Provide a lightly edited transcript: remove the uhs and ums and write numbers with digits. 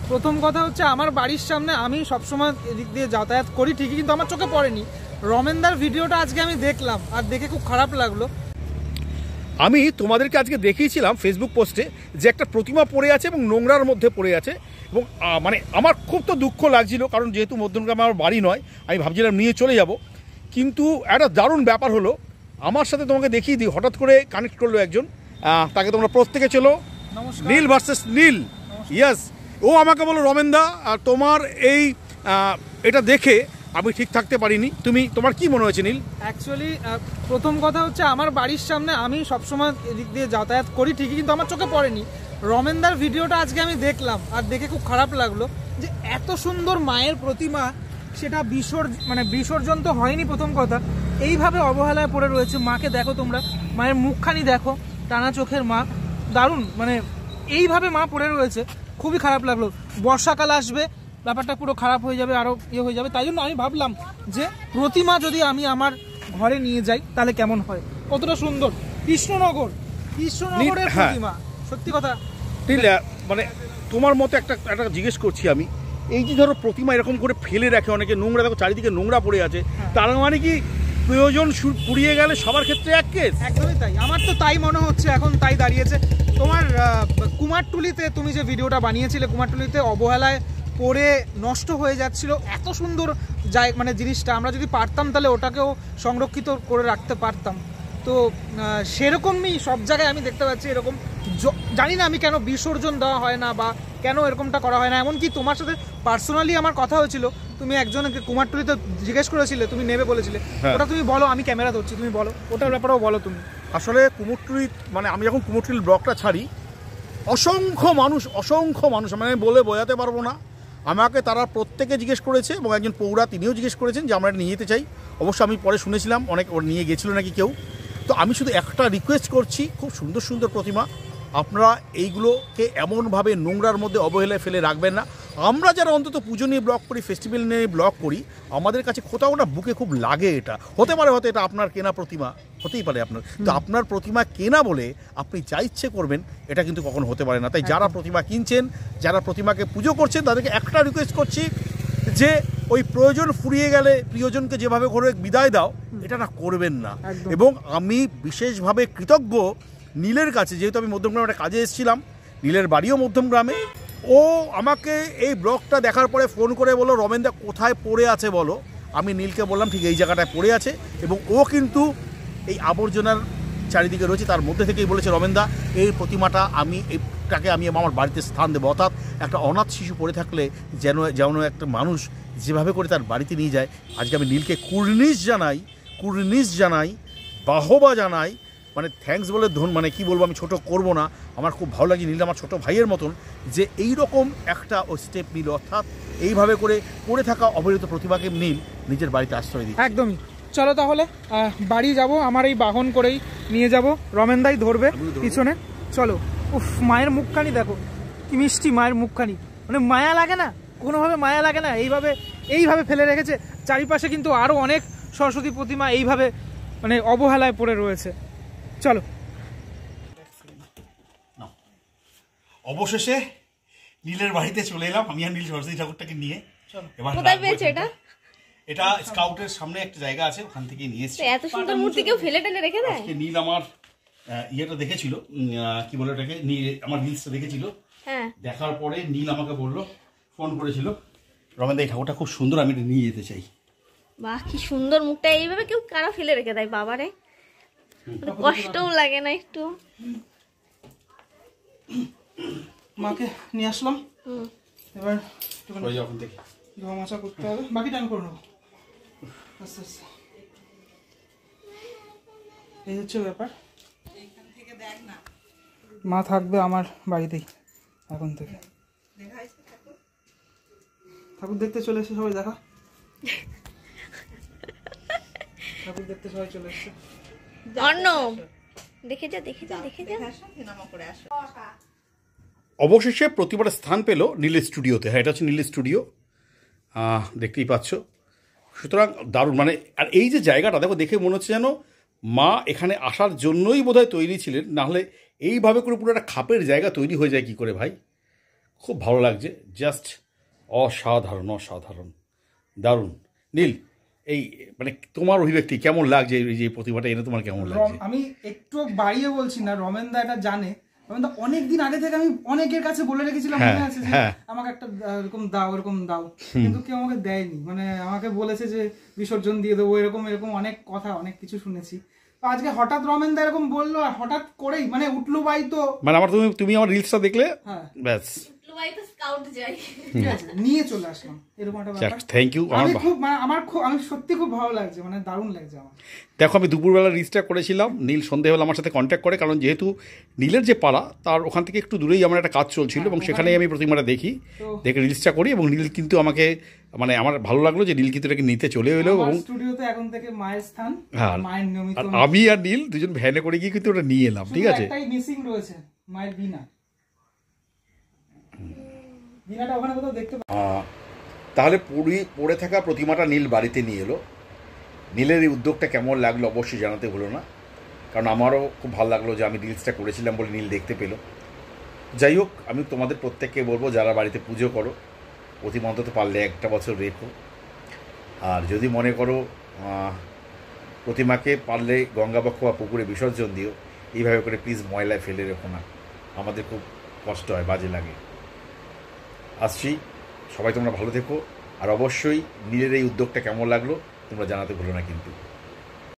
প্রথম কথা হচ্ছে আমার বাড়ির সামনে আমি সবসময় এদিক দিয়ে যাতায়াত করি ঠিকই, কিন্তু আমার চোখে পড়েনি। রমেনদার ভিডিওটা আজকে আমি দেখলাম আর দেখে খুব খারাপ লাগলো। আমি তোমাদেরকে আজকে দেখিয়েছিলাম ফেসবুক পোস্টে যে একটা প্রতিমা পড়ে আছে এবং নোংরার মধ্যে পড়ে আছে, এবং মানে আমার খুব তো দুঃখ লাগছিল, কারণ যেহেতু মধ্যমগ্রামে আমার বাড়ি নয়, আমি ভাবছিলাম নিয়ে চলে যাব। কিন্তু একটা দারুণ ব্যাপার হলো, আমার সাথে তোমাকে দেখিয়ে দিই, হঠাৎ করে কানেক্ট করলো একজন, তাকে তোমরা প্রত্যেকে চেনো, নীল ভার্সেস নীল। ইয়েস, ও আমাকে বলো রমেনদা তোমার এই এটা দেখে আমি ঠিক থাকতে পারিনি, তোমার কি মনে হয়েছে নীল? অ্যাকচুয়ালি প্রথম কথা হচ্ছে আমার বাড়ির সামনে আমি সবসময় এদিক দিয়ে যাতায়াত করি ঠিকই, কিন্তু আমার চোখে পড়েনি। রমেনদার ভিডিওটা আজকে আমি দেখলাম আর দেখে খুব খারাপ লাগলো যে এত সুন্দর মায়ের প্রতিমা সেটা বিসর্জন তো হয়নি। প্রথম কথা এইভাবে অবহেলায় পড়ে রয়েছে। মাকে দেখো তোমরা, মায়ের মুখখানি দেখো, টানা চোখের মা, দারুণ, মানে এইভাবে মা পড়ে রয়েছে, খুবই খারাপ লাগলো। বর্ষাকাল আসবে, ব্যাপারটা পুরো খারাপ হয়ে যাবে, আরও হয়ে যাবে। তাই জন্য আমি ভাবলাম যে প্রতিমা যদি আমি আমার ঘরে নিয়ে যাই তাহলে কেমন হয়। কতটা সুন্দর কৃষ্ণনগরের প্রতিমা, সত্যি কথা। মানে তোমার মতো একটা জিজ্ঞেস করছি আমি, এই যে ধরো প্রতিমা এরকম করে ফেলে রাখে অনেকে, নোংরা, দেখো চারিদিকে নোংরা পড়ে আছে, তার মানে কি প্রয়োজন ফুরিয়ে গেলে সবার ক্ষেত্রে এক কেস? একদমই তাই, আমার তো তাই মনে হচ্ছে, এখন তাই দাঁড়িয়েছে। তোমার কুমারটুলিতে তুমি যে ভিডিওটা বানিয়েছিলে, কুমারটুলিতে অবহেলায় পড়ে নষ্ট হয়ে যাচ্ছিল এত সুন্দর মানে জিনিসটা, আমরা যদি পারতাম তাহলে ওটাকেও সংরক্ষিত করে রাখতে পারতাম। তো সেরকমই সব জায়গায় আমি দেখতে পাচ্ছি এরকম। জানি না আমি কেন বিসর্জন দেওয়া হয় না বা কেন এরকমটা করা হয় না। এমনকি তোমার সাথে পার্সোনালি আমার কথা হয়েছিল, তুমি একজনকে কুমারটুলিতে জিজ্ঞেস করেছিলে, তুমি নেবে বলেছিলে, ওটা তুমি বলো, আমি ক্যামেরা ধরছি, তুমি বলো ওটার ব্যাপারেও বলো তুমি। আসলে কুমোরটুলি, মানে আমি যখন কুমোরটুলির ব্লগটা ছাড়ি, অসংখ্য মানুষ মানে বলে বোঝাতে পারবো না, আমাকে তারা প্রত্যেকে জিজ্ঞেস করেছে, এবং একজন পৌরা তিনিও জিজ্ঞেস করেছেন যে আমরা নিয়ে যেতে চাই। অবশ্য আমি পরে শুনেছিলাম অনেক নিয়ে গেছিলো নাকি কেউ। তো আমি শুধু একটা রিকোয়েস্ট করছি, খুব সুন্দর সুন্দর প্রতিমা, আপনারা এইগুলোকে এমনভাবে নোংরার মধ্যে অবহেলায় ফেলে রাখবেন না। আমরা যারা অন্তত পুজো নিয়ে ব্লগ করি, ফেস্টিভ্যাল নিয়ে ব্লগ করি, আমাদের কাছে কোথাও না বুকে খুব লাগে। এটা হতে পারে, হয়তো এটা আপনার কেনা প্রতিমা, হতেই পারে আপনার, তো আপনার প্রতিমা কেনা বলে আপনি যা ইচ্ছে করবেন, এটা কিন্তু কখনো হতে পারে না। তাই যারা প্রতিমা কিনছেন, যারা প্রতিমাকে পুজো করছেন, তাদেরকে একটা রিকোয়েস্ট করছি যে ওই প্রয়োজন ফুরিয়ে গেলে প্রিয়জনকে যেভাবে করে বিদায় দাও, এটা না করবেন না। এবং আমি বিশেষভাবে কৃতজ্ঞ নীলের কাছে, যেহেতু আমি মধ্যমগ্রামে একটা কাজে এসেছিলাম, নীলের বাড়িও মধ্যমগ্রামে, ও আমাকে এই ব্লগটা দেখার পরে ফোন করে বললো রমেনদা কোথায় পড়ে আছে বলো। আমি নীলকে বললাম ঠিক এই জায়গাটায় পড়ে আছে, এবং ও কিন্তু এই আবর্জনার চারিদিকে রয়েছে, তার মধ্যে থেকেই বলেছে রমেনদা এই প্রতিমাটা এইটাকে আমি আমার বাড়িতে স্থান দেবো। অর্থাৎ একটা অনাথ শিশু পড়ে থাকলে যেন একটা মানুষ যেভাবে করে তার বাড়িতে নিয়ে যায়। আজকে আমি নীলকে কুর্নিশ জানাই, বাহবা জানাই, মানে থ্যাঙ্কস বলে মানে কি বলবো, আমি ছোট করব না। আমার খুব ভালো লাগে, নীল আমার ছোট ভাইয়ের মতন, যে এইরকম একটা ও স্টেপ নিল, অর্থাৎ এইভাবে করে পড়ে থাকা অবহেলিত প্রতিভাকে নীল নিজের বাড়িতে আশ্রয় দিই। একদমই। চলো তাহলে বাড়ি যাব, আমার এই বাহন করেই নিয়ে যাব, রমেনদাই ধরবে পিছনে। চলো। উফ, মায়ের মুখখানি দেখো কি মিষ্টি, মায়ের মুখখানি, মানে মায়া লাগে না, কোনোভাবে মায়া লাগে না। এইভাবে ফেলে রেখেছে। চারিপাশে কিন্তু আরও অনেক সরস্বতী প্রতিমা এইভাবে মানে অবহেলায় পড়ে রয়েছে। চলো। অবশেষে নীলের বাড়িতে চলে এলাম আমি আর নীল, সরস্বতী ঠাকুরটাকে নিয়ে। এবার কোথায় পেয়েছে এটা? এটা স্কাউটের সামনে একটা জায়গা আছে, ওখান থেকে নিয়ে এসেছি। এত সুন্দর মূর্তি কেউ ফেলে টেনে রেখে দেয়? নীল আমার ইয়েটা দেখেছিল, কি বলে ওটাকে, আমার রিলসটা দেখেছিল। হ্যাঁ, দেখার পরে নীল আমাকে বললো, ফোন করেছিল, রমেনদা এই ঠাকুরটা খুব সুন্দর, আমি এটা নিয়ে যেতে চাই। বাহ, কি সুন্দর মুখটা, এইভাবে কেউ কারা ফেলে রেখে দেয় বাবারে, কষ্টও লাগে না একটু? মাকে নিয়ে আসলাম, এবার যখন দেখি ধোয়া মোছা করতে হবে, বাকিটা আমি করে নেবো আস্তে আস্তে। এই হচ্ছে ব্যাপার। মা থাকবে আমার বাড়িতেই এখন থেকে। ঠাকুর দেখতে চলে এসে সবাই, দেখা ঠাকুর দেখতে সবাই চলে এসছে। দেখে যা। অবশেষে প্রতিবারের স্থান পেল নীলের স্টুডিওতে। হ্যাঁ, এটা হচ্ছে নীলের স্টুডিও, দেখতেই পাচ্ছ। সুতরাং দারুণ, মানে আর এই যে জায়গাটা দেখো, দেখে মনে হচ্ছে যেন মা এখানে আসার জন্যই বোধহয় তৈরি ছিলেন, নাহলে এইভাবে করে পুরো একটা খাপের জায়গা তৈরি হয়ে যায় কী করে ভাই? খুব ভালো লাগছে, জাস্ট অসাধারণ অসাধারণ, দারুণ। নীল, এই মানে তোমার অভিব্যক্তি কেমন লাগছে, এই যে প্রতিভাটা এনে তোমার কেমন লাগছে? আমি একটু বাড়িয়ে বলছি না, রমেনদা এটা জানে। রমেনদা অনেকদিন আগে থেকে আমি অনেকের কাছে বলে রেখেছিলাম, মনে আছে যে আমাকে একটা এরকম দাও এরকম দাও, কিন্তু কেউ আমাকে দেয়নি। মানে আমাকে বলেছে যে বিসর্জন দিয়ে দেবো, এরকম এরকম অনেক কথা, অনেক কিছু শুনেছি। তো আজকে হঠাৎ রমেনদা এরকম বললো, আর হঠাৎ করেই মানে উঠলো বাই। তো মানে আমার তুমি আমার রিলসটা দেখলে, ব্যাস নিয়ে চলে আসলাম এরকম একটা ব্যাপার। Thank you. আমি সত্যি খুব ভালো লাগছে, মানে দারুণ লাগছে আমার। দেখো, আমি দুপুরবেলা রিলসটা করেছিলাম, নীল সন্ধ্যেবেলা আমার সাথে কন্ট্যাক্ট করে, কারণ যেহেতু নীলের যে পাড়া তার ওখান থেকে একটু দূরেই আমার একটা কাজ চলছিল, এবং সেখানেই আমি প্রতিমাটা দেখি, দেখে রিলসটা করি। এবং নীল কিন্তু আমাকে, মানে আমার ভালো লাগলো যে নীল কিন্তু এটাকে নিতে চলে এলো, এবং স্টুডিওতে এখন থেকে মায়ের স্থান, মায়ের নিয়মিত, আর আমি আর নীল দুজন ভ্যানে করে গিয়ে কিন্তু ওটা নিয়ে এলাম। ঠিক আছে, একটাই মিসিং রয়েছে, মায়ের বিনা। বিনাটা ওখানে কোথাও দেখতে পাই। তাহলে পড়ে থাকা প্রতিমাটা নীল বাড়িতে নিয়ে এলো। নীলের এই উদ্যোগটা কেমন লাগলো অবশ্যই জানাতে হলো না, কারণ আমারও খুব ভালো লাগলো যে আমি রিলসটা করেছিলাম বলে নীল দেখতে পেলো। যাই হোক, আমি তোমাদের প্রত্যেককে বলবো, যারা বাড়িতে পুজো করো, প্রতিমা অন্তত পারলে একটা বছর রেখো। আর যদি মনে করো প্রতিমাকে পারলে গঙ্গাবক্ষ বা পুকুরে বিসর্জন দিও, এইভাবে করে প্লিজ ময়লায় ফেলে রেখো না, আমাদের খুব কষ্ট হয়, বাজে লাগে। আসছি, সবাই তোমরা ভালো থেকো, আর অবশ্যই নীলের এই উদ্যোগটা কেমন লাগলো তোমরা জানাতে ভুলো না কিন্তু।